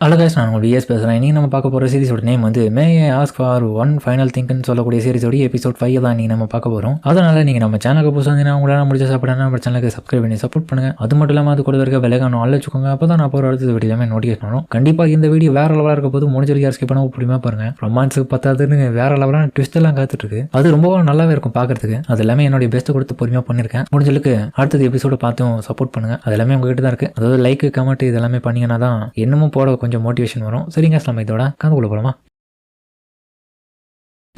அழகாஷ் நான் உங்கள் விஎஸ் பேசுகிறேன். இன்றைக்கி நம்ம பார்க்க போகிற சீரிஸோட நேம் வந்து may ask for one final திங்க்னு சொல்லக்கூடிய சீரிஸோட எபிசோட் 5 தான் நீங்கள் நம்ம பார்க்க போகிறோம். அதனால் நீங்கள் நம்ம சேனலுக்கு புதுசாக இருந்தீங்கன்னா உங்களால் முடிச்ச சாப்பிடணும் நம்ம சேனலுக்கு சப்ஸ்கிரைப் பண்ணி சப்போர்ட் பண்ணுங்கள். அது மட்டும் இல்லாமல் அது கூட இருக்க விலைக்கான ஆள் வச்சுக்கோங்க. அப்போ தான் நான் போகிற அடுத்த வீடியோமே நோட்டிஃபிகேஷன் வரும். கண்டிப்பாக இந்த வீடியோ வேறு லெவலாக இருக்க போது முடிஞ்ச வரைக்கும் ஸ்கிப் பண்ண முடியுமா பாருங்கள். ரொமான்ஸுக்கு பத்தாதுன்னு வேறு லெவலான ட்விஸ்ட் எல்லாம் காத்துட்ருக்கு. அது ரொம்ப நல்லாவே இருக்கும் பார்க்குறதுக்கு. அது எல்லாமே என்னுடைய பெஸ்ட்டை கொடுத்து பொறுமையாக பண்ணியிருக்கேன். முடிஞ்சளவுக்கு அடுத்தது எபிசோட பார்த்தும் சப்போர்ட் பண்ணுங்கள். அது எல்லாமே உங்ககிட்ட தான் இருக்குது. அதாவது லைக் கமெண்ட் இது எல்லாமே பண்ணிங்கன்னா தான் இன்னமும் போட கொஞ்சம் மோட்டிவேஷன் வரும். சரிங்க, நம்ம இதோட கதைக்குள்ள போலாமா?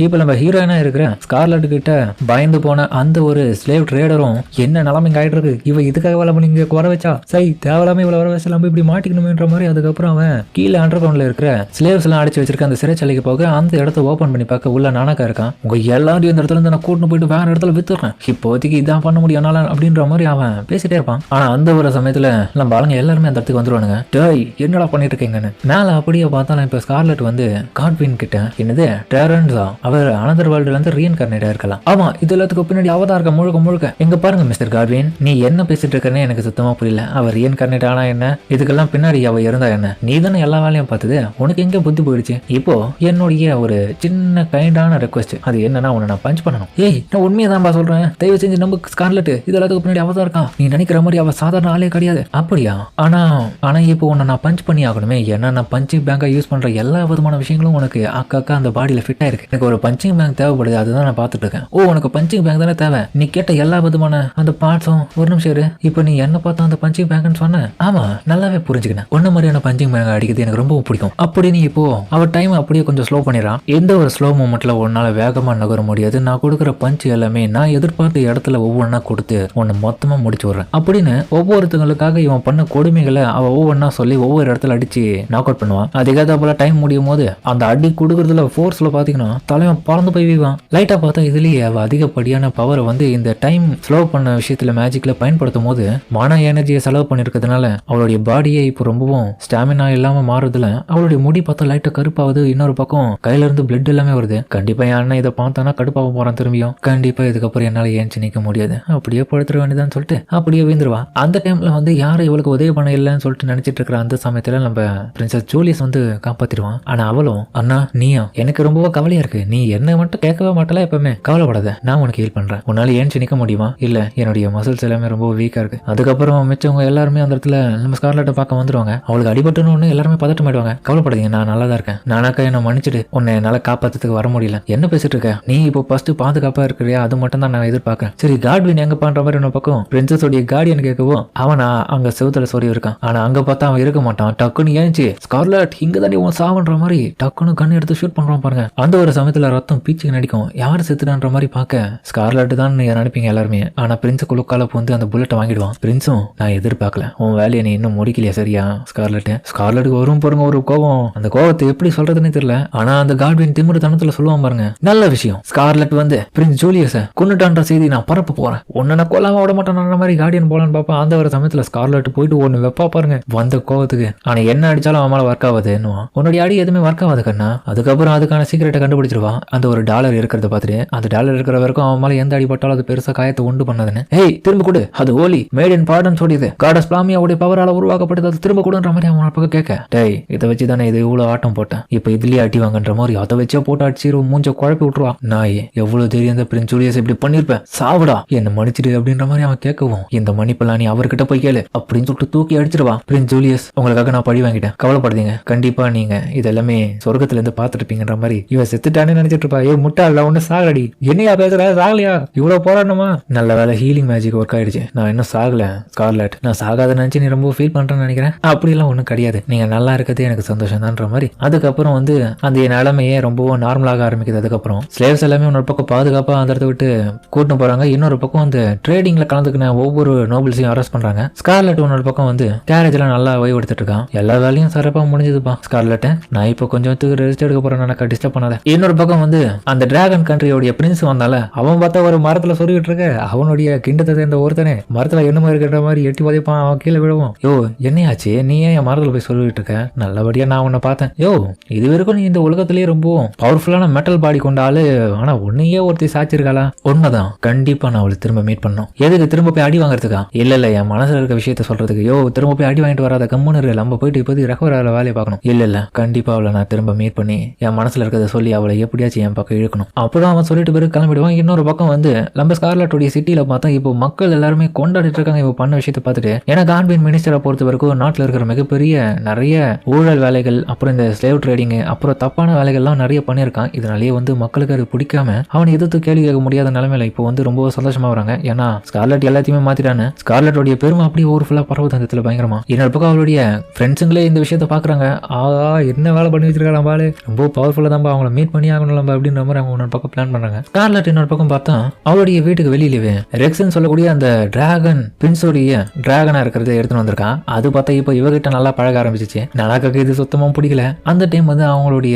இப்போ நம்ம ஹீரோயினா இருக்கிற ஸ்கார்லட் கிட்ட பயந்து போன அந்த ஒரு ஸ்லேவ் ட்ரேடரும் என்ன நிலைமைங்க ஆயிட்டு இருக்கு, இவ இதுக்காக வேலை பண்ணி இங்கே குறை வச்சா சரி தேவையில்லாம இவ்வளவு வர வச்சு நம்ம இப்படி மாட்டிக்கணுமேன்ற மாதிரி. அதுக்கப்புறம் அவன் கீழே அண்டர் கிரவுண்ட்ல இருக்கிற ஸ்லேவ்ஸ் எல்லாம் அடிச்சு வச்சிருக்க அந்த சிறைச்சாலைக்கு போக அந்த இடத்த ஓப்பன் பண்ணி பார்க்க உள்ள நானக்கா இருக்கான். உங்க எல்லாரும் இந்த இடத்துல இருந்து நான் கூட்டின்னு போயிட்டு வேற இடத்துல வித்துறேன், இப்போதைக்கு இதான் பண்ண முடியும் அப்படின்ற மாதிரி அவன் பேசிட்டே இருப்பான். ஆனா அந்த ஒரு சமயத்துல நம்ம ஆளுங்க எல்லாருமே அந்த இடத்துக்கு வந்துருவானுங்க. டேய் என்னடா பண்ணிட்டு இருக்கீங்கன்னு. மேல அப்படியே பார்த்தாலும் இப்ப ஸ்கார்லட் வந்து காட்வின் கிட்ட என்னது டேரன்ஸா அவர் அனதர் வேர்ல்டுல இருந்து ரீஇன்கார்னேட்டா இருக்கலாம். ஆமா இது எல்லாத்துக்கும் பின்னாடி அவதான் இருக்க முழுக்க முழுக்க. எங்க பாருங்க மிஸ்டர் காட்வின், நீ என்ன பேசிட்டு இருக்கன்னு எனக்கு சுத்தமா புரியல. அவர் ரீஇன்கார்னேட் ஆனா என்ன, இதுக்கெல்லாம் பின்னாடி அவ இருந்தா என்ன, நீ தானே எல்லா வேலையும் பார்த்தது, உனக்கு எங்க புத்தி போயிடுச்சு. இப்போ என்னுடைய ஒரு சின்ன கைண்டான ரெக்வஸ்ட், அது என்னன்னா உன்னை நான் பஞ்ச் பண்ணணும். ஏய் நான் உண்மையை தான்பா சொல்றேன், தயவு செஞ்சு நம்ம ஸ்கார்லட் இது எல்லாத்துக்கும் பின்னாடி அவதான் இருக்கான். நீ நினைக்கிற மாதிரி அவ சாதாரண ஆளே கிடையாது. அப்படியா? ஆனா இப்போ உன்னை நான் பஞ்ச் பண்ணி ஆகணுமே. ஏன்னா நான் பஞ்சிங் பேங்கா யூஸ் பண்ற எல்லா விதமான விஷயங்களும் உனக்கு அக்கா அந்த பாடியில ஃபிட் ஆயிருக்கு. எனக்கு ஒரு பஞ்சிங் பேங்க் தேவைப்படுது, அதுதான் நான் பார்த்துட்டு இருக்கேன். ஓ உனக்கு பஞ்சிங் பேங்க் தானே தேவை, நீ கேட்ட எல்லா விதமான அந்த பார்ட்ஸும். ஒரு நிமிஷம் இரு, இப்போ நீ என்ன பார்த்தா அந்த பஞ்சிங் பேங்க்னு சொன்ன. ஆமா நல்லாவே புரிஞ்சுக்கினேன், ஒன்ன மாதிரியான பஞ்சிங் பேங்க் அடிக்கிறது எனக்கு ரொம்ப பிடிக்கும். அப்படி நீ இப்போ அவ டைம் அப்படியே கொஞ்சம் ஸ்லோ பண்ணிடுறான். எந்த ஒரு ஸ்லோ மூமெண்ட்ல உன்னால வேகமா நகர முடியாது. நான் கொடுக்குற பஞ்ச் எல்லாமே நான் எதிர்பார்த்த இடத்துல ஒவ்வொன்றா கொடுத்து உன்னை மொத்தமா முடிச்சு விடுறேன் அப்படின்னு ஒவ்வொருத்தங்களுக்காக இவன் பண்ண கொடுமைகளை அவ ஒவ்வொன்றா சொல்லி ஒவ்வொரு இடத்துல அடிச்சு நாக் அவுட் பண்ணுவான். அதுக்காக போல டைம் முடியும் போது அந்த அடி கொடுக்கறதுல ஃபோர்ஸ்ல பாத்தீங்கன்னா தலைவன் பறந்து போய் வீவான். லைட்டா பார்த்தா இதுலயே அவ அதிகப்படியான பவரை வந்து இந்த டைம் ஸ்லோ பண்ண விஷயத்துல மேஜிக்ல பயன்படுத்தும் போது மன எனர்ஜியை செலவு பண்ணிருக்கிறதுனால அவளுடைய பாடியே இப்போ ரொம்பவும் ஸ்டாமினா இல்லாம மாறுறதுல அவளுடைய முடி பார்த்தா லைட்டா கருப்பாவது. இன்னொரு பக்கம் கையில இருந்து பிளட் எல்லாமே வருது. கண்டிப்பா என் அண்ணன் இதை பார்த்தானா கடுப்பாக போறான் திரும்பியும். கண்டிப்பா இதுக்கப்புறம் என்னால ஏஞ்சி நிக்க முடியாது, அப்படியே படுத்துட வேண்டியதான்னு சொல்லிட்டு அப்படியே வீந்துருவா. அந்த டைம்ல வந்து யாரும் இவளுக்கு உதவி பண்ண இல்லைன்னு சொல்லிட்டு நினைச்சிட்டு இருக்கிற அந்த சமயத்துல நம்ம பிரின்சஸ் ஜூலியஸ் வந்து காப்பாத்திடுவான். ஆனா அவளும் அண்ணா நீயா எனக்கு ரொம்ப கவலையா இருக்கு, நீ என்ன மட்டும் கேட்கவே மாட்டல, எப்பவுமே கவலைப்படாத நான் உனக்கு ஹெல்ப் பண்றேன். உன்னால ஏஞ்சி நிக்க முடியுமா? இல்ல என்னுடைய மசில்ஸ் எல்லாமே ரொம்ப வீக்கா இருக்கு. அதுக்கப்புறம் மிச்சவங்க எல்லாருமே அந்த இடத்துல நம்ம ஸ்கார்லட்டை பார்க்க வந்துருவாங்க. அவளுக்கு அடிபட்டுன்னு எல்லாருமே பதட்டம் ஆயிடுவாங்க. கவலைப்படாதீங்க நான் நல்லா தான் இருக்கேன், நானாக்கா என்ன மன்னிச்சிட்டு உன்னை என்னால காப்பாத்துறதுக்கு வர முடியல. என்ன பேசிட்டு இருக்க நீ? இப்போ ஃபர்ஸ்ட் பாதுகாப்பா இருக்கிறியா, அது மட்டும் தான் நான் எதிர்பார்க்கறேன். சரி காட்வின் எங்க பண்ற மாதிரி ஒரு பக்கம் பிரின்சஸோடைய கார்டியன் கேட்கவும் அவனா அங்க செவுத்துல சொல்லி இருக்கான். ஆனா அங்க பார்த்தா அவன் இருக்க மாட்டான். டக்குன்னு ஏஞ்சி ஸ்கார்லட் இங்க தாண்டி உன் சாவன்ற மாதிரி டக்குன்னு கண்ணு எடுத்து ஷூட் பண்றான் பாருங்க. அந்த ஒரு சமயத்துல ரத்தம் பீச்சுக்கு நடிக்கும். யார் செத்துடான்ற மாதிரி பார்க்க ஸ்கார்லட் தான் நினைப்பீங்க எல்லாருமே. ஆனா பிரின்ஸ் குழுக்கால வந்து அந்த புல்லட்டை வாங்கிடுவான். பிரின்ஸும் நான் எதிர்பார்க்கல, உன் வேலையை நீ இன்னும் முடிக்கலையா சரியா ஸ்கார்லட்டுக்கு வரும் பாருங்க ஒரு கோபம். அந்த கோபத்தை எப்படி சொல்றதுன்னு தெரியல. ஆனா அந்த காட்வின் திமிரு தனத்துல சொல்லுவான் பாருங்க. நல்ல விஷயம், ஸ்கார்லட் வந்து பிரின்ஸ் ஜூலியஸ கொன்னுட்டான்ற செய்தி நான் பரப்ப போறேன், உன்னை நான் கொல்லாம விட மாட்டேன் மாதிரி கார்டியன் போலான்னு பாப்பா. அந்த ஒரு சமயத்துல ஸ்கார்லட் போயிட்டு ஒன்னு வெப்பா பாருங்க வந்த கோவத்துக்கு. ஆனா என்ன அடிச்சாலும் அவன் மேல ஒர்க் ஆகுதுன்னு உன்னுடைய அடி எதுவுமே ஒர்க் ஆகாது கண்ணா. அதுக்கப்புறம் அதுக்கான சீக்கிரட்டை கண்டுபிடிச்சிருவான். அந்த ஒரு டாலர் இருக்கிறத பார்த்துட்டு அந்த டாலர் இருக்கிற வரைக்கும் அவன் மேல எந்த அடிபட்டாலும் அது பெருசா காயத்தை உண்டு பண்ணதுன்னு. ஏய் திரும்ப கொடு, அது ஓலி மேட் இன் பார்டன் சொல்லியது, காடஸ் பிளாமியாவுடைய பவரால உருவாக்கப்பட்டது, அது திரும்ப கொடுன்ற மாதிரி அவன் பக்கம் கேட்க. டேய் இதை வச்சு தானே இது இவ்வளவு ஆட்டம் போட்டேன், இப்ப இதுலயே அடி வாங்கன்ற மாதிரி அதை வச்சே போட்டு அடிச்சு மூஞ்ச குழப்பி விட்டுருவா. நாய் எவ்வளவு தெரியும் இந்த பிரின்ஸ் ஜூலியஸ் இப்படி பண்ணிருப்பேன், சாவுடா என்ன மன்னிச்சிடு அப்படின்ற மாதிரி அவன் கேட்கவும் இந்த மன்னிப்பெல்லாம் நீ அவர்கிட்ட போய் கேளு அப்படின்னு சொல்லிட்டு தூக்கி அடிச்சிருவா. பிரின்ஸ் ஜூலியஸ் உங்களுக்காக நான் பழி வாங்கிட்டேன், கவலைப்படுறீங்க, கண்டிப்பா நீங்க இதெல்லாமே சொர்க்கத்துல இருந்து பாத்துட்டு இருப்பீங்கன்ற மாதிரி இவ செத்துட்டானே நினைச்சிட்டு இருப்பா. ஏ முட்டாள் ஒண்ணு சாகடி, என்னையா பேசுற, சாகலையா, இவ்வளவு போராடணுமா? நல்ல வேலை ஹீலிங் மேஜிக் ஒர்க் ஆயிடுச்சு, நான் இன்னும் சாகல ஸ்கார்லட், நான் சாகாத நினைச்சு நீ ரொம்ப ஃபீல் பண்றேன்னு நினைக்கிறேன். அப்படிலாம் ஒண்ணும் கிடையாது, நீங்க நல்லா இருக்கிறது எனக்கு சந்தோஷம் தான்ற மாதிரி. அதுக்கப்புறம் வந்து அந்த நிலைமையே ரொம்பவும் நார்மலாக ஆரம்பிக்குது. அதுக்கப்புறம் ஸ்லேவ்ஸ் எல்லாமே ஒரு பக்கம் பாதுகாப்பா அந்த இடத்த விட்டு கூட்டிட்டு போறாங்க. இன்னொரு பக்கம் அந்த ட்ரேடிங்ல கலந்துக்கின ஒவ்வொரு நோபல்ஸையும் அரெஸ்ட் பண்றாங்க. ஸ்கார்லட் இன்னொரு பக்கம் வந்து கேரேஜ் எல்லாம் நல்லா ஓய்வு எடுத்துட்டு இருக்கான். எல்லா வேலையும் சிறப்பா முடிஞ்சதுப்பா ஸ்கார்லட், நான் இப்போ கொஞ்சம் ரெஸ்ட் எடுக்க போறேன், டிஸ்டர்ப் பண்ணாத. இன்னொரு பக்கம் வந்து அந்த டிராகன் கண்ட்ரியோடைய பிரின்ஸ் வந்தால அவன் பார்த்தா ஒரு மரத்துல சொருகிட்டு இருக்க அவனுடைய கிண்டத்தை சேர்ந்த ஒருத்தனே மரத்துல என்னமா இருக்கிற மாதிரி எட்டி உதைப்பான். அவன் கீழே விடுவோம். யோ என்னையாச்சு, நீ ஏன் என் மரத்துல போய் சொல்லிட்டு இருக்க? நல்லபடியா நான் உன்னை பார்த்தேன். யோ இது வரைக்கும் நீ இந்த உலகத்திலேயே ரொம்ப பவர்ஃபுல்லான மெட்டல் பாடி கொண்ட ஆளு, ஆனா உன்னையே ஒருத்தி சாச்சிருக்காளா? உண்மைதான், கண்டிப்பா நான் அவளை திரும்ப மீட் பண்ணணும். எதுக்கு திரும்ப போய் அடி வாங்குறதுக்கா? இல்ல என் மனசுல இருக்க விஷயத்த சொல்றதுக்கு. யோ திரும்ப போய் அடி வாங்கிட்டு வராத, கம்முன்னு நம்ம போயிட்டு இப்போதைக்கு ரெக்கவர் ஆகிற வேலையை பார்க்கணும். இல்ல கண்டிப்பா அவளை நான் திரும்ப மீட் பண்ணி என் மனசுல இருக்கிறத சொல்லி அவளை எப்படியாச்சும் என் பக்கம் இழுக்கணும். அப்புறம் அவன் சொல்லிட்டு பிறகு கிளம்பிடுவான். இன்னொரு பக்கம் வந்து நம்ம ஸ்கார்லட்டுடைய சிட்டியில பார்த்தா இப்போ மக்கள் எல்லாருமே கொண்டாடிட்டு இருக்காங்க இப்போ பண்ண விஷயத்தை பார்த்துட்டு. ஏன்னா காட்வின் மினிஸ்டரை பொறுத்த வரைக்கும் நாட்டில் இருக்கிற மிகப்பெரிய நிறைய ஊழல் வேலைகள், அப்புறம் இந்த ஸ்லேவ் ட்ரேடிங், அப்புறம் தப்பான வேலைகள்லாம் நிறைய பண்ணியிருக்கான். இதனாலேயே வந்து மக்களுக்கு அது பிடிக்காம அவன் எதிர்த்து கேள்வி கேட்க முடியாத நிலைமையில இப்போ வந்து ரொம்ப சந்தோஷமா வராங்க. ஏன்னா ஸ்கார்லட் எல்லாத்தையுமே மாத்திட்டானு. ஸ்கார்லட்டுடைய பெருமை அப்படியே ஊர் ஃபுல்லா பரவுது அந்த இடத்துல பயங்கரமா. இன்னொரு பக்கம் அவளுடைய ஃப்ரெண்ட்ஸுங்களே இந்த விஷயத்த பாக்குறாங்க. ஆகா என்ன வேலை பண்ணி வச்சிருக்காங்க பாலு, ரொம்ப பவர்ஃபுல்லா தான் அவங்கள மீட் பண்ணி ஆகணும் நம்ம அப்படின்ற மாதிரி அவங்க இன்னொரு பக்கம் பிளான் பண்றாங்க. ஸ்கார்லட் இன்னொரு பக்கம் பார்த்தா அவளுடைய வீட்டுக்கு வெளியிலவே ரெக்ஸ்ன்னு சொல்லக்கூடிய அந்த டிராகன் பிரின்ஸோடைய டிராகனா இருக்கிறத எடுத்துன்னு வந்திருக்கான். அது பார்த்தா இப்போ இவகிட்ட நல்லா பழக ஆரம்பிச்சிச்சு. நலாக்காக்கு இது சுத்தமா பிடிக்கல. அந்த டைம் வந்து அவங்களுடைய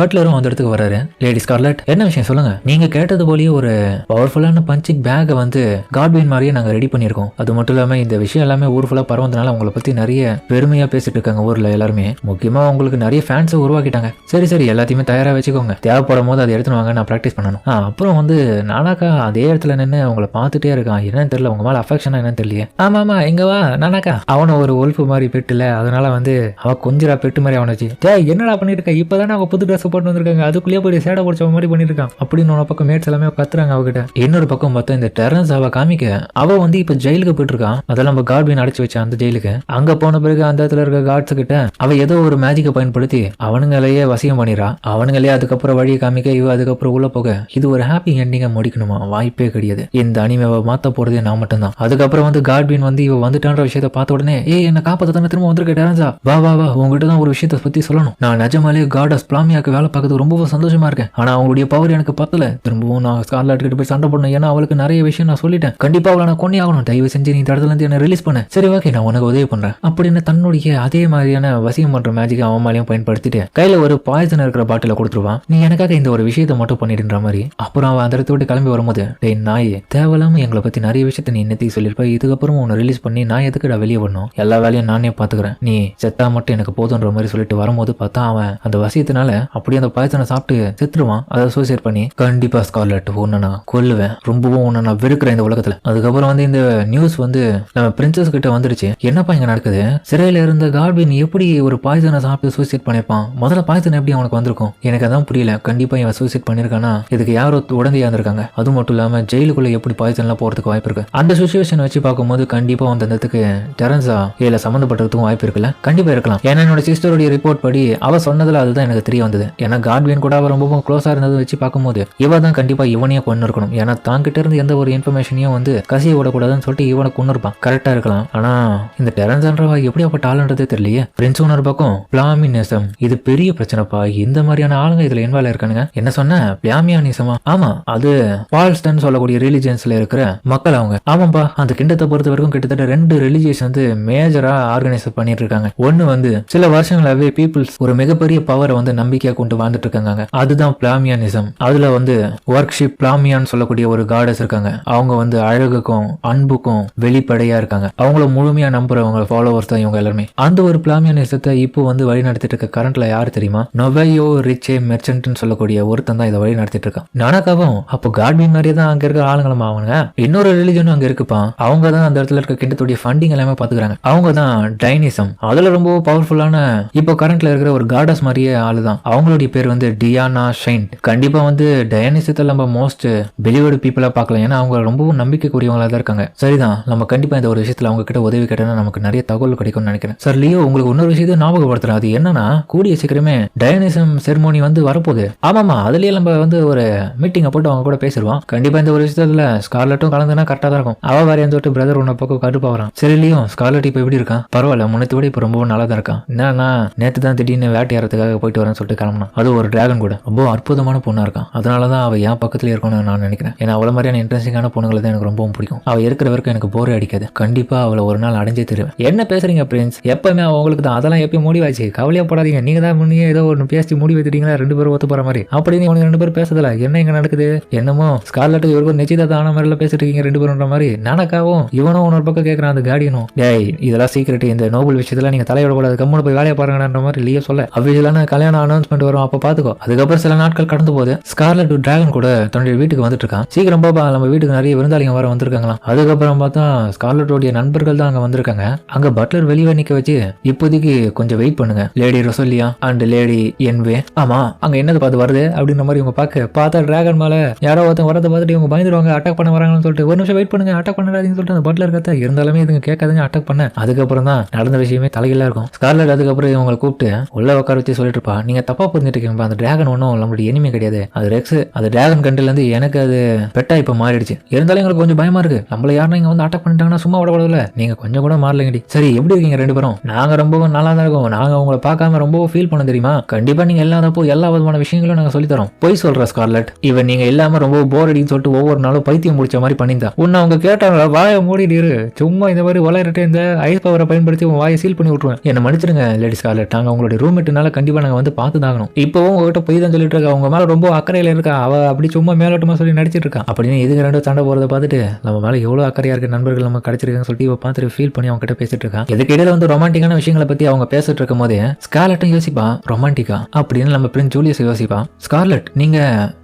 பட்லரும் அந்த இடத்துக்கு வராரு. லேடி ஸ்கார்லட் என்ன விஷயம் சொல்லுங்க. நீங்க கேட்டது போலயே ஒரு பவர்ஃபுல்லான பஞ்சிங் பேக்கை வந்து காட்வின் மாதிரியே நாங்க ரெடி பண்ணிருக்கோம். அது மட்டும் இல்லாம இந்த விஷயம் எல்லாமே ஊர் ஃபுல்லா பரவதுனால உங்களை பத்தி நிறைய பெருமையா பேசிட்டு இருக்காங்க ஊர்ல எல்லாருமே. முக்கியமா உங்களுக்கு நிறைய ஃபேன்ஸை உருவாக்கிட்டாங்க. சரி எல்லாத்தையுமே தயாரா வச்சுக்கோங்க. தேவைப்படும் போது அதை எடுத்துன்னு வாங்க, நான் ப்ராக்டிஸ் பண்ணணும். அப்புறம் வந்து நானாக்கா அதே இடத்துல நின்று அவங்கள பார்த்துட்டே இருக்கான். என்னன்னு தெரியல, உங்க மேல அஃபெக்ஷனா என்னன்னு தெரியல. ஆமா எங்க வா நானாக்கா. அவனை ஒரு ஒல்ஃபு மாதிரி பெட்டுல, அதனால வந்து அவ கொஞ்சரா பெட்டு மாதிரி அவனை வச்சு என்னடா பண்ணிருக்க, இப்பதானே அவங்க புது ட்ரெஸ் போட்டு வந்திருக்காங்க, அதுக்குள்ளேயே போய் சேடை பிடிச்ச மாதிரி பண்ணிருக்கான் அப்படின்னு ஒரு பக்கம் மேட்ஸ் எல்லாமே கத்துறாங்க அவகிட்ட. இன்னொரு பக்கம் பார்த்தா இந்த டெரன்ஸ் அவ காமிக்க அவ வந்து இப்ப ஜெயிலுக்கு போயிட்டு இருக்கான். அதெல்லாம் நம்ம காட்வின் அடைச்சு வச்ச அந்த ஜெயிலுக்கு. அங்க போன பிறகு அந்த இடத்துல இருக்க காட்ஸ் கிட்ட அவ ஏதோ ஒரு மேஜிக்கை பயன்படுத்தி அவனுங்களையே வசியம் பண்ணிடுறா. அவனுங்களே அதுக்கப்புறம் வழியை காமிக்க இவ அதுக்கப்புறம் உள்ள போக இது ஒரு ஹாப்பி எண்டிங்கா முடிக்கணுமா? வாய்ப்பே கிடையாது. இந்த அனிமேவை மாத்த போறதே நான் மட்டும்தான். அதுக்கப்புறம் வந்து காட்வின் வந்து இவ வந்துட்டான்ற விஷயத்த பார்த்த உடனே என்ன காப்பாத்த தானே திரும்ப வந்திருக்க டெரன்ஸா, வா உங்ககிட்ட தான் ஒரு விஷயத்த பத்தி சொல்லணும். நான் நிஜமாலே காடஸ் பிளாமியாக்கு வேலை பார்க்கறது ரொம்ப சந்தோஷமா இருக்கேன். ஆனா அவங்களுடைய பவர் எனக்கு பத்தல. திரும்பவும் நான் ஸ்கார்லட் கிட்ட போய் சண்டை போடணும். ஏன்னா அவளுக்கு நிறைய விஷயம் நான் சொல்லிட்டேன். கண்டிப்பா அவளை நான் கொன்னே ஆகணும். தயவு செஞ்சு நீ தடத்துல இருந்து என்ன ரிலீஸ் பண்ண. சரி ஓகே நான் உனக்கு உதவி பண்றேன் அப்படின்னு தன்னுடைய அதே மாதிரியான வசியம் பண்ற மேஜிக் அவன் மேலேயும் பயன்படுத்திட்டு கையில ஒரு பாய்சன் இருக்கிற பாட்டில கொடுத்துருவான். நீ எனக்காக இந்த ஒரு விஷயத்த மட்டும் பண்ணிடுன்ற மாதிரி. அப்புறம் அவன் அந்த இடத்த விட்டு கிளம்பி வரும்போது டே நாய், தேவையில்லாம எங்களை பத்தி நிறைய விஷயத்த நீ இன்னத்தி சொல்லிருப்ப. இதுக்கப்புறம் உன்னை ரிலீஸ் பண்ணி நான் எதுக்குடா வெளியே வரணும், எல்லா வேலையும் நானே பாத்துக்கிறேன், நீ செத்தா மட்டும் எனக்கு போதுன்ற மாதிரி சொல்லிட்டு வரும்போது பார்த்தா அவன் அந்த வசியத்தினால அப்படியே அந்த பாய்சனை சாப்பிட்டு செத்துருவான். அதை சூசைட் பண்ணி கண்டிப்பா ஸ்கார்லட் உன்னை நான் கொல்லுவேன், ரொம்பவும் உன்னை நான் வெறுக்கிறேன் இந்த உலகத்துல. அதுக்கப்புறம் வந்து இந்த நியூஸ் வந்து நம்ம பிரின்சஸ் கிட்ட வந்துருச்சு. என்னப்பா இங்க நடக்குது, சிறையில இருந்த காட்வின் எப்படி ஒரு பாய்சனை சாப்பிட்டு சூசைட் பண்ணிருப்பான், முதல்ல பாய்சன் எப்படி அவனுக்கு வந்திருக்கும் எனக்கு அதான் புரியல. கண்டிப்பா இவன் சூசைட் பண்ணிருக்கானா, இதுக்கு யாரோ உடந்தையா இருந்திருக்காங்க. அது மட்டும் இல்லாம ஜெயிலுக்குள்ள எப்படி பாய்சன் எல்லாம் போறதுக்கு வாய்ப்பு இருக்கு. அந்த சுச்சுவேஷன் வச்சு பார்க்கும்போது கண்டிப்பா அந்த இடத்துக்கு டெரன்ஸா இதுல சம்மந்தப்பட்டதுக்கும் வாய்ப்பு இருக்குல்ல, கண்டிப்பா இருக்கலாம். ஏன்னா என்னோட சிஸ்டருடைய ரிப்போர்ட் படி அவ சொன்னதுல அதுதான் எனக்கு தெரிய வந்தது. ஏன்னா காட்வின் கூட அவ ரொம்ப க்ளோஸா இருந்ததை வச்சு பார்க்கும்போது இவ தான் கண்டிப்பா இவனையே கொண்டு இருக்கணும். ஏன்னா தான் கிட்ட இருந்து எந்த ஒரு இன்ஃபர்மேஷனையும் வந்து கசிய விடக்கூடாதுன்னு சொல்லிட்டு இவனை கொண்டு இருப்பான். கரெக்டா இருக்கலாம். ஆனா இந்த டெரன்ஸ்ன்றவ எப்படி அப்ப ஆளுன்றதே தெரியலையே. பிரின்ஸ் ஒரு பக்கம் பிளாமினிசம், இது பெரிய பிரச்சனைப்பா. இந்த மாதிரியான ஆளுங்க இதுல இன்வால்வ் இருக்கானுங்க. என்ன சொன்ன பிளாமியானிசமா? ஆமா, அது பால்ஸ்டன் சொல்லக்கூடிய ரிலிஜியன்ஸ்ல இருக்கிற மக்கள் அவங்க. ஆமாப்பா, அந்த கிண்டத்தை பொறுத்த வரைக்கும் கிட்டத்தட்ட 2 ரிலிஜியஸ் வந்து மேஜரா ஆர்கனைஸ் பண்ணிட்டு இருக்காங்க. ஒன்னு வந்து சில வருஷங்களாவே பீப்புள்ஸ் ஒரு மிகப்பெரிய பவரை வந்து நம்பிக்கையா கொண்டு வாழ்ந்துட்டு இருக்காங்க. அதுதான் பிளாமியானிசம். அதுல வந்து ஒர்க்ஷிப் பிளாமியான்னு சொல்லக்கூடிய ஒரு காடஸ் இருக்காங்க. அவங்க வந்து அழகுக்கும் அன்புக்கும் வெளிப்படையா இருக்காங்க. அவங்கள முழுமையா நம்புறவங்க ஃபாலோவர்ஸ் தான் இவங்க எல்லாருமே. அந்த ஒரு பிளாமியானிசத்தை இப்போ வந்து வழி நடத்திட்டு இருக்க கரண்ட்ல யாரு தெரியுமா? நொவையோ ரிச்சே மெர்ச்சன்ட்னு சொல்லக்கூடிய ஒருத்தன் தான் இதை வழி நடத்திட்டு இருக்கான். நானாக்காவும் அப்போ காட்வின் மாதிரியே தான் அங்க இருக்க ஆளுங்களும் அவங்க. இன்னொரு ரிலிஜனும் அங்க இருக்குப்பா. அவங்க தான் அந்த இடத்துல இருக்க கிண்டத்துடைய ஃபண்டிங் எல்லாமே பாத்துக்கிறாங்க. அவங்க தான் டைனிசம். அதுல ரொம்ப பவர்ஃபுல்லான இப்போ கரண்ட்ல இருக்கிற ஒரு காடஸ் மாதிரியே ஆளு தான். அவங்களுடைய பேர் வந்து டியானா ஷைன்ட். கண்டிப்பா வந்து டயானிசத்தை நம்ம மோஸ்ட் பிலீவர்டு பீப்புளா பார்க்கலாம். ஏன்னா அவங்க ரொம்பவும் நம்பிக்கைக்குரியவங்களா தான் இருக்காங்க. சரிதான், நம்ம கண்டிப்பா இந்த ஒரு விஷயத்துல அவங்க கிட்ட உதவி கேட்டா நமக்கு நிறைய தகவல் கிடைக்கும்னு நினைக்கிறேன். சார் லியோ, உங்களுக்கு இன்னொரு விஷயத்தை ஞாபகப்படுத்துறேன். அது என்னன்னா, கூடிய சீக்கிரமே டயானிசம் செரிமோனி வந்து வரப்போகுது. ஆமாமா, அதுலயே நம்ம வந்து ஒரு மீட்டிங்கை போட்டு அவங்க கூட பேசிடுவோம். கண்டிப்பா இந்த ஒரு விஷயத்துல ஸ்கார்லட்டும் கலந்துனா கரெக்டா தான் இருக்கும். அவ வேற எந்த பிரதர் உன்ன பக்கம் கடுப்பா வரான். சரி லியோ, ஸ்கார்லட் இப்ப எப்படி இருக்கான்? பரவாயில்ல, முன்னத்தை விட இப்ப ரொம்ப நல்லா தான் இருக்கான். என்னன்னா நேத்து தான் திடீர்னு வேட்டையாரத்துக்காக போயிட்டு வரேன்னு சொல்லிட்டு கிளம்புனா. அது ஒரு டிராகன் கூட ரொம்ப அற்புதமான பொண்ணா இருக்கான். அதனாலதான் அவ என் பக்கத்துல இருக்கணும்னு நான் நினைக்கிறேன். ஏன்னா அவள மாதிரியான இன்ட்ரெஸ்டிங்கான பொண்ணுங்களை தான் எனக்கு ரொம்பவும் பிடிக்கும். அவ இருக்கிற வரைக்கும் எனக்கு போரே அடிக்காது. கண்டிப்பா அவளை ஒரு நாள் அடைஞ்சே தருவேன். என்ன பேசுறீங்க பிரின்ஸ்? எப்பவுமே அவங்களுக்கு தான் அதெல்லாம் எப்பயும் முடிவாச்சு. கவலையா போடாதீங்க. நீங்க தான் முன்னே ஏதோ ஒன்று பேசி முடி வைத்துட்டீங்களா 2 பேரும் ஒத்து போற மாதிரி அப்படின்னு இவங்க 2 பேரும் பேசுதல என்ன இங்க நடக்குது, என்னமோ ஸ்கார்லெட் இவருக்கு நிச்சயதார்த்தம் ஆன மாதிரில பேசிட்டு இருக்கீங்க 2 பேருன்ற மாதிரி நானக்காவும் இவனும் ஒரு பக்கம் கேட்கறான் அந்த கார்டியனும். டேய் இதெல்லாம் சீக்கிரட், இந்த நோபல் விஷயத்துல நீங்க தலையிட கூடாது, கம்முன்னு போய் வேலையை பாருங்கன்ற மாதிரி லியோ சொல்ல அபிஷியலான கல்யாணம் அனௌன்ஸ்மெண்ட் வரும் அப்ப பாத்துக்கோ. அதுக்கப்புறம் சில நாட்கள் கடந்து போது ஸ்கார்லெட் டிராகன் கூட தன்னுடைய வீட்டுக்கு வந்துட்டு இருக்கான். சீக்கிரம் பாப்பா நம்ம வீட்டுக்கு நிறைய விருந்தாளிங்க வர வந்திருக்காங்களாம். அதுக்கப்புறம் பார்த்தா ஸ்கார்லெட்டோடைய நண்பர்கள் தான் அங்க வந்திருக்காங்க. அங்க பட்லர் வெளியே நிக்க வச்சு இப்போதைக்கு கொஞ்சம் வெயிட் பண்ணுங்க லேடி ரொசோலியா அண்ட் லேடி என்வே. ஆமா அங்க என்னது பார்த்து வருது அப்படின்ற மாதிரி இவங்க பார்த்தா டிராகன் மேல யாரோ ஒருத்தன் வரதை பார்த்துட்டு இவங்க பயந்துருவாங்க, அட்டாக் பண்ண வராங்கன்னு சொல்லிட்டு ஒரு நிமிஷம் வெயிட் பண்ணுங்க, அட்டாக் பண்ணாதீங்கன்னு சொல்லிட்டு அந்த பட்லர் கத்த இருந்தாலுமே இதுங்க கேட்காதுங்க அட்டாக் பண்ண. அதுக்கப்புறம் தான் நடந்த விஷயமே தலைகீழா இருக்கும். ஸ்கார்லெட் அதுக்கப்புறம் இவங்களை கூப்பிட்டு உள்ள உட்கார வச்சு சொல்லிட்டு இருப்பா, நீங்க தப்பா புரிஞ்சுட்டு இருக்கீங்க, அந்த டிராகன் ஒன்றும் நம்மளுடைய எனிமே கிடையாது, அது ரெக்ஸ். அது டிராகன் கண்ட்ரில இருந்து எனக்கு அது பெட்டா இப்ப மாறிடுச்சு. இருந்தாலும் எங்களுக்கு கொஞ்சம் பயமா இருக்கு, நம்மள யாரும் இங்க வந்து அட்டாக் பண்ணிட்டாங்கன்னா சும்மா விடக்கூடாதுல, நீங்க கொஞ்சம் கூட மாறலங்கடி. சரி எப்படி இருக்கீங்க 2 பேரும்? நாங்க ரொம்ப நல்லா தான் இருக்கோம், நாங்க உங்களை பார்க்காம ரொம்ப ஃபீல் பண்ண தெரியுமா, கண்டிப்பா நீங்க இல்லாதப்போ எல்லா விதமான விஷயங்களும் நாங்க சொல்லி தரோம். போய் சொல்ற ஸ்கார்லெட், இவன் நீங்க இல்லாம ரொம்ப போர் அடின்னு சொல்லிட்டு ஒவ்வொரு நாளும் பைத்தியம் முடிச்ச மாதிரி பண்ணியிருந்தா. உன்னை அவங்க கேட்டாங்க வாயை மூடிடு, சும்மா இந்த மாதிரி வளரட்டே இந்த ஐஸ் பவரை பயன்படுத்தி உன் வாயை சீல் பண்ணி விட்டுருவேன். என்ன மன்னிச்சிருங்க லேடி ஸ்கார்லெட், நாங்க உங்களுடைய ரூம்மேட்னால கண்டிப்பா நாங்க வந்து பார்த்து தாகணும். இப்பவும் உங்ககிட்ட போய் தான் சொல்லிட்டு இருக்கா, அவங்க மேல ரொம்ப அக்கறையில இருக்கா, அவ அப்படி சும்மா மேலோட்டமா சொல்லி நடிச்சிட்டு இருக்கா. அப்படின்னு இதுக்கு 2 சண்டை போறதை பார்த்துட்டு நம்ம மேல எவ்வளவு அக்கறையா இருக்க நண்பர்கள் நம்ம கிடைச்சிருக்காங்க சொல்லிட்டு இவ பார்த்துட்டு ஃபீல் பண்ணி அவங்க கிட்ட பேசிட்டு இருக்கா. இதுக்கு இடையில வந்து ரொமான்டிக்கான விஷயங்களை பத்தி அவங்க பேசிட்டு இருக்கும் போதே ஸ்கார்லெட்டும் யோசிப்பா ரொமான்டிக்கா அப்படின்னு நம்ம பிரின்ஸ் ஜூலியஸ் யோசிப்பா. ஸ்கார்லெட் நீங்க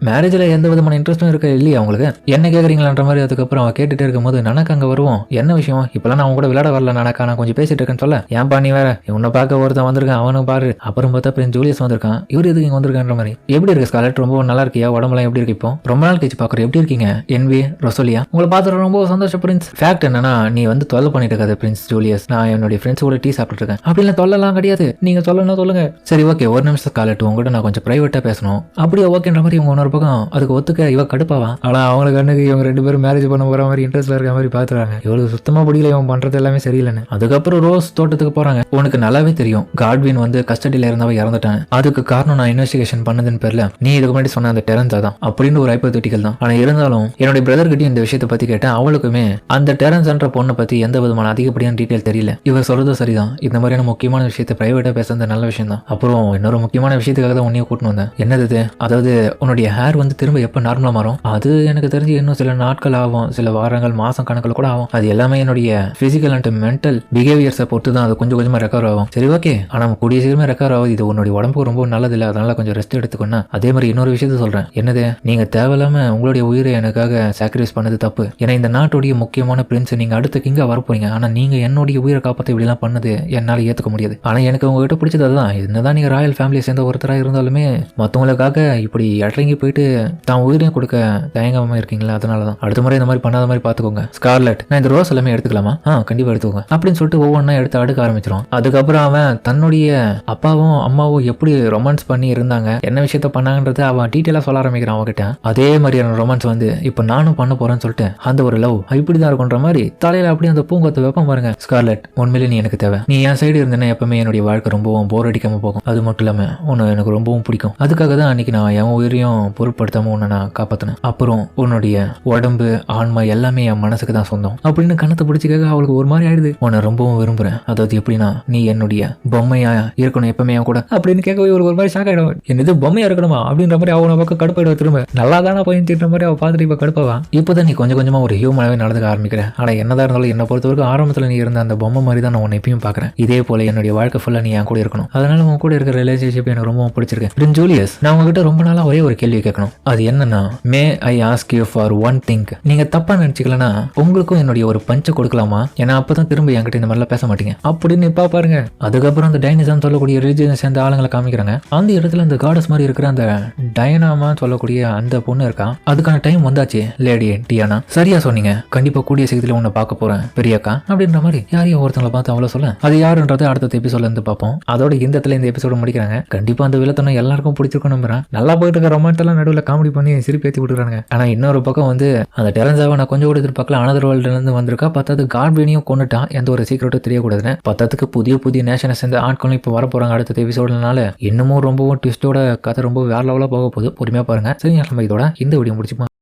மேரேஜ்ல எந்த விதமான இன்ட்ரெஸ்டும் இருக்க இல்லையா உங்களுக்கு, என்ன கேக்குறீங்களான்ற மாதிரி. அதுக்கப்புறம் அவ கேட்டுட்டே இருக்கும் போது நனக்கு அங்க வருவோம், என்ன விஷயம் இப்பெல்லாம் நான் அவங்க கூட விளையாட வரல நனக்கா, நான் கொஞ்சம் பேசிட்டு இருக்கேன்னு சொல்ல, ஏன் பண்ணி வேற உன்னை பார்க்க ஒருத்தன் வந்திருக்கான் அவனும் பாரு. அப்புறம் பார்த்தா பிரின்ஸ் ஜூலியஸ் வந்திருக்கான், இவர் எதுக்கு இங்க வந்திருக்கான்ற மாதிரி. எப்படி இருக்கு ஸ்கார்லெட், ரொம்ப நல்லா இருக்கியா, உடம்புலாம் எப்படி இருக்கு, இப்போ ரொம்ப நாள் கழிச்சு பாக்குறேன், எப்படி இருக்கீங்க என்வி ரொசோலியா, உங்களை பார்த்துட்டு ரொம்ப சந்தோஷம் பிரின்ஸ். ஃபேக்ட் என்னன்னா நீ வந்து தொல்லை பண்ணிட்டு இருக்காது பிரின்ஸ் ஜூலியஸ், நான் என்னுடைய ஃப்ரெண்ட்ஸ் கூட டீ சாப்பிட்டு இருக்கேன். அப்படிலாம் தொல்லலாம் கிடையாது, நீங்க சொல்லணும் சொல்லுங்க. சரி ஓகே ஒரு நிமிஷம் ஸ்கார்லெட் உங்ககிட்ட நான் கொஞ்சம் பிரைவேட்டா பேசணும். அப்படியே ஓகேன்ற மாதிரி இவங்க இன்னொரு பக்கம் அதுக்கு ஒத்துக்க இவ கடுப்பாவா. ஆனா அவங்களுக்கு கண்ணுக்கு இவங்க 2 பேரும் மேரேஜ் பண்ண போற மாதிரி இன்ட்ரெஸ்ட்ல இருக்க மாதிரி பாத்துறாங்க. இவளுக்கு சுத்தமா பிடிக்கல இவன் பண்றது எல்லாமே சரியில்லைன்னு. அதுக்கப்புறம் ரோஸ் தோட்டத்துக்கு போறாங்க. உனக்கு நல்லாவே தெரியும் காட்வின் வந்து கஸ்டடியில இருந்தவ இறந்துட்டான், அதுக்கு காரணம் நான் இன்வெஸ்டிகேஷன் பண்ணதுன்னு பேர்ல நீ இதுக்கு முன்னாடி சொன்ன அந்த டெரன்ஸ் தான் அப்படின்னு ஒரு ஹைப்போதெட்டிக்கல் தான். ஆனா இருந்தாலும் என்னுடைய பிரதர் கிட்ட இந்த விஷயத்தை பத்தி கேட்டேன், அவளுக்குமே அந்த டெரன்ஸ் என்ற பொண்ணை பத்தி எந்த விதமான அதிகப்படியான டீடைல் தெரியல. இவர் சொல்றது சரிதான், இந்த மாதிரியான முக்கியமான விஷயத்தை பிரைவேட்டா பேசுறது நல்ல விஷயம் தான். அப்புறம் இன்னொரு முக்கியமான விஷயத்துக்காக தான் உன்னைய கூட்டின்னு வந்தேன். என்னது, அதாவது உன்னுடைய ஹேர் வந்து திரும்ப எப்ப நார்மலா மாறும், அது எனக்கு தெரிஞ்சு இன்னும் சில நாட்கள் ஆகும், சில வாரங்கள் மாசம் கணக்கில் கூட ஆகும். அது எல்லாமே என்னுடைய பிசிக்கல் அண்ட் மென்டல் பிஹேவியர்ஸை பொறுத்து தான் அது கொஞ்சம் கொஞ்சமா ரெக்கவர் ஆகும். சரி ஓகே, ஆனா கூடிய சீக்கிரமே ரெக்கவர் ஆகும், இது உன்னுடைய உடம்புக்கு ரொம்ப நல்லது இல்லை, அதனால கொஞ்சம் ரெஸ்ட் எடுத்துக்கணும். அதே மாதிரி இன்னொரு விஷயத்த சொல்றேன், என்னது நீங்க தேவையில்லாம உங்களுடைய உயிரை எனக்காக சாக்ரிஃபைஸ் பண்ணது தப்பு. ஏன்னா இந்த நாட்டுடைய முக்கியமான பிரின்ஸ் நீங்க அடுத்த கிங்கா வரப்போறீங்க, ஆனா நீங்க என்னுடைய உயிரை காப்பாற்ற இப்படி எல்லாம் பண்ணது என்னால ஏத்துக்க முடியாது. ஆனா எனக்கு உங்ககிட்ட பிடிச்சது அதுதான், என்னதான் நீங்க ராயல் ஃபேமிலியை சேர்ந்த ஒருத்தராக இருந்தாலுமே மற்றவங்களுக்காக இப்படி இறங்கி போயிட்டு தான் உயிரையும் கொடுக்க தயங்காம இருக்கீங்களா, அதனாலதான் அடுத்த முறை இந்த மாதிரி பண்ணாத மாதிரி பாத்துக்கோங்க. ஸ்கார்லெட் நான் இந்த ரோஸ் எல்லாமே எடுத்துக்கலாமா, கண்டிப்பா எடுத்துக்கோங்க அப்படின்னு சொல்லிட்டு ஒவ்வொன்றா எடுத்து அடுக்க ஆரம்பிச்சிடும். அதுக்கப்புறம் அவன் தன்னுடைய அப்பாவும் அம்மாவும் எப்படி ரொமான்ஸ் பண்ணி இருந்தாங்க, என்ன விஷயத்த பண்ணாங்கன்றது அவன் டீட்டெயிலா சொல்ல ஆரம்பிக்கிறான் அவகிட்ட. அதே மாதிரியான ரொமான்ஸ் வந்து இப்ப நானும் பண்ண போறேன்னு சொல்லிட்டு அந்த ஒரு லவ் இப்படிதான் இருக்குன்ற மாதிரி தலையில அப்படியே அந்த பூங்கொத்தை வைப்பம் பாருங்க. ஸ்கார்லெட் உண்மையிலே நீ எனக்கு தேவை, நீ என் சைடு இருந்தேன்னா எப்பவுமே என்னுடைய வாழ்க்கை ரொம்பவும் போர் அடிக்காம போகும். அது மட்டும் இல்லாம உன்னை எனக்கு ரொம்பவும் பிடிக்கும், அதுக்காக தான் அன்னைக்கு நான் என் உயிரையும் பொருட்படுத்தாம உன்னை நான் காப்பாத்தினேன். அப்புறம் உன்னுடைய உடம்பு ஆன்மா எல்லாமே என் மனசுக்கு தான் சொந்தம் அப்படின்னு கணத்தை பிடிச்சிக்காக அவளுக்கு ஒரு மாதிரி ஆயிடுது. உன்னை ரொம்பவும் விரும்புறேன், அதாவது எப்படின்னா நீ என்னுடைய பொம்மையா இருக்கணும் எப்பவுமே கூட அப்படின்னு கேட்கவே ஒரு மாதிரி ஷாக் ஆயிடும். என்னது பொம்மையா இருக்கணுமா அப்படின்ற மாதிரி அவனை பக்கம் கடுப்பாயிடுவா. திரும்ப நல்லா தானே போயின்ற மாதிரி அவ பார்த்துட்டு இப்ப கடுப்பாவா. இப்போதான் நீ கொஞ்சம் கொஞ்சமா ஒரு ஹியூமனாவே நடந்துக்க ஆரம்பிக்கிற. ஆனா என்னதான் இருந்தாலும் என்ன பொறுத்தவரைக்கும் ஆரம்பத்துல நீ இருந்த அந்த பொம்மை மாதிரி தான் நான் உன்னை எப்பயும் பாக்குறேன். இதே போல என்னுடைய வாழ்க்கை ஃபுல்லா நீ என் கூட இருக்கணும், அதனால உன் கூட இருக்கிற ரிலேஷன்ஷிப் எனக்கு ரொம்ப பிடிச்சிருக்கு. பிரின்ஸ் ஜூலியஸ் நான் உங்ககிட்ட ரொம்ப நாளா ஒரே ஒரு கேள்வி கேட்கணும், அது என்னன்னா may I ask you for one thing. நீங்க தப்பா நினைச்சுக்கலன்னா உங்களுக்கும் என்னுடைய ஒரு பஞ்சை கொடுக்கலாமா, ஏன்னா அப்பதான் திரும்ப என்கிட்ட இந்த மாதிரிலாம் பேச மாட்டீங்க அப்படின்னு இப்ப பாருங்க. அதுக்கப்புறம் அந்த டைனிசம் சொல்லக்கூடிய ரிலிஜியன் சேர்ந்த ஆளுங்களை காமிக்கிறாங்க. அந்த இடத்துல அந்த காடஸ் மாதிரி இருக்கிற அந்த டயனாமா சொல்லக்கூடிய அந்த பொண்ணு இருக்கா, அதுக்கான டைம் வந்தாச்சு லேடி டியானா. சரியா சொன்னீங்க, கண்டிப்பா கூடிய சீக்கிரத்துல உன்னை பார்க்க போறேன் பெரியக்கா அப்படின்ற மாதிரி யாரையும் ஒருத்தங்களை பார்த்து அவ்வளவு சொல்ல. அது யாருன்றதை அடுத்த எபிசோட்ல இருந்து பார்ப்போம். அதோட இந்த இடத்துல இந்த எபிசோட முடிக்கிறாங்க. கண்டிப்பா அந்த வில்லத்தனை எல்லாருக்கும் பிடிச்சிருக்கும் நம்புறேன். நல்லா போயிட்டு இருக்க ரொமான்ஸ் எல்லாம் நடுவில் காமெடி பண்ணி சிரிப்பு ஏற்றி விட்டுறாங்க. ஆனா இன்னொரு பக்கம் வந்து அந்த டெரன்ஸாவை நான் கொஞ்சம் கூட எதிர்பார்க்கல, அனதர் வேர்ல்டுல இருந்து வந்திருக்கா. பத்தாவது காட்வினியும் கொண்டுட்டான், எந்த ஒரு சீக்கிரட்டும் தெரியக்கூடாதுன்னு. பத்தத்துக்கு புதிய நேஷனை சேர்ந்த ஆட்களும் இப்போ வர போறாங்க அடுத்த எபிசோடுனால. இன்னமும் ரொம்பவும் ட்விஸ்டோட கதை ரொம்ப வேற லெவலா போக போகுது. பொறுமையா பாருங்க. சரி நம்ம இதோட இந்த வீடியோ முடிச்சுப்போம்.